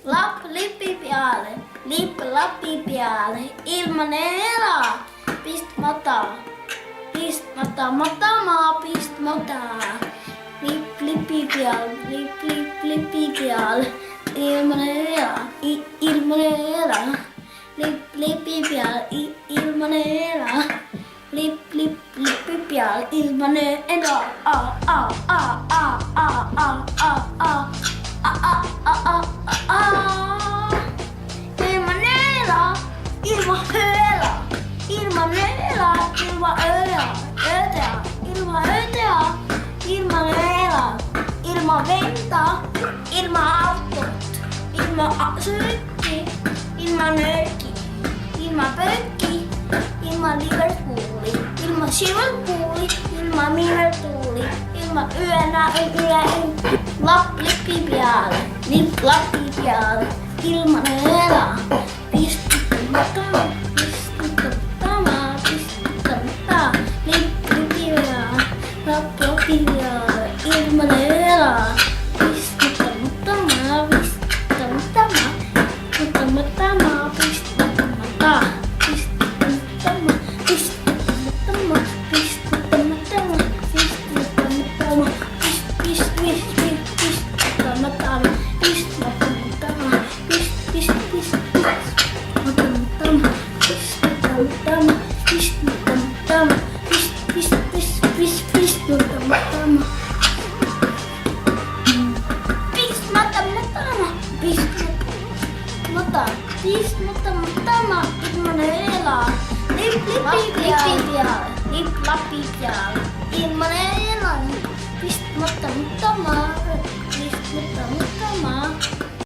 Lapp lippi pialle, lipp lappi pialle, ilmanen elää, pist mata, maa, pist mata. Lipp lippi pialle, lippi pialle, ilmanen elää, ilmanen elää. Lipp lippi pialle, ilmanen elää. Lippi pialle, ilmanen elää. Ilman venta, ilman autot, ilman sykki, ilman nööki, ilman pökki, ilman Liverpooli, ilman Liverpooli, ilman Liverpooli, ilman yönä. Lapp lippi pialle, lappi pialle, ilman elää, pistuttamatta, lippi pialle, lappi pialle, ilman elää. Lappi pialle, ilmanen elää, pist mutta